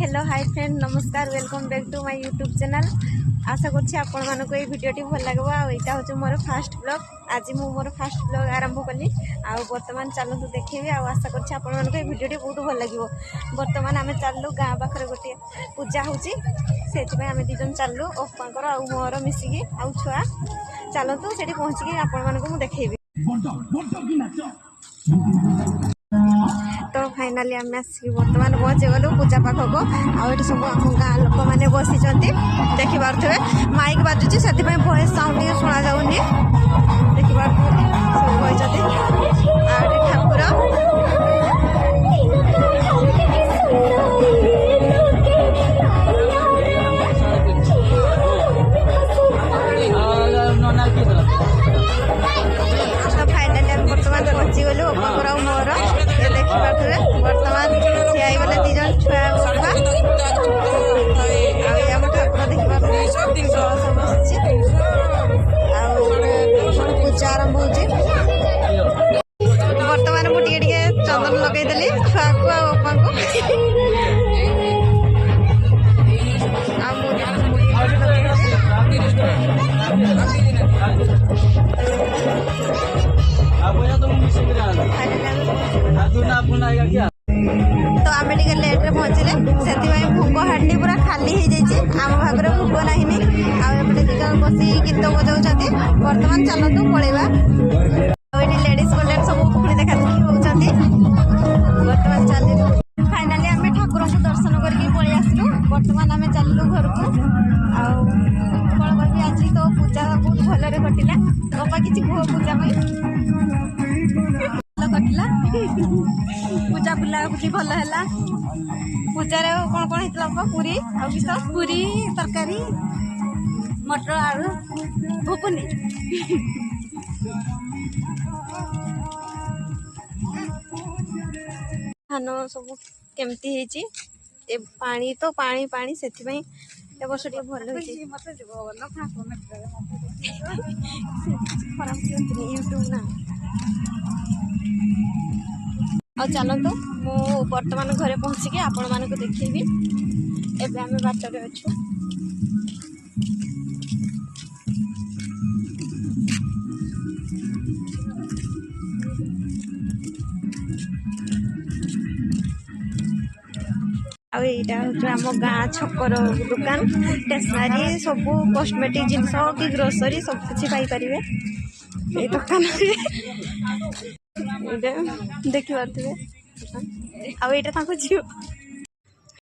Hello hi friend नमस्कार welcome back to my YouTube channel. आशा करछि आपण मानको ए वीडियोटी भल लागबो। आ एटा होचे मोर फर्स्ट ब्लॉग। आज मु मोर फर्स्ट ब्लॉग आरंभ कली। आ वर्तमान चलतु देखिबी। आ आशा करछि आपण मानको ए वीडियोटी बहुत भल लागिवो। वर्तमान आमे चललु गाँ पाखरे गोटे पूजा होची सेति में आमे दिजन चललु ओपाकर आ मोर मिसिकी आ छुआ चलतु सेठी पहुंची के आपण मानको मु देखिबी। तो फाइनाली आम आसिक बर्तमान पहुँची गलु पूजा पाखक। आठ सब आम गाँ लोक मैंने बसी देखी पारे माइक बाजुची से वॉइस साउंड टे शुणा जाऊनी देखी पारे सब बही ठाकुर तो फाइनाली बर्तमान पहुँची गलु अपाकर मोर देखी पारे बर्तमान ठिया गले दीजन छुआ आम ठाकुर देखी पारे पूजा आरंभ हो बर्तमान मुझे चंदन लगेदेली छुआ को आपा को तो आम टे लेट्रे पहुँचले से भोग हांडी पूरा खाली हो जाए आम भागर भोग ना आउटे दिजन बस गीत बजाऊँ बर्तमान चलतु पलैबा लेडीज कल्याण सब पुणी देखा देखी होती बर्तमान चल फाइनाली आम ठाकुर को दर्शन करके पलि आसलु बर्तमान आम चलू घर को कौन कह आज तो पूजा बहुत भलरे कटिला बापा किसी कह पूजा कटिला पूजा बुलाबुली भल है पूजार कौन कौन होता बापा पूरी आ किस पूरी तरकारी मटर आलू घुगुनी धान सब केमती है पानी तो पानी पानी से वर्ष टे भल यूट्यूब ना आ चलतु मु बर्तमान घरे पहुँचिकी आपण मानक देखी एवं आम बाटर अच्छु आम गाँ छकर दुकान स्टेशनरी सब कॉस्मेटिक जिनस कि ग्रोसरी सब किसी पाइपर ये दुकान देखी पारे आईटा झील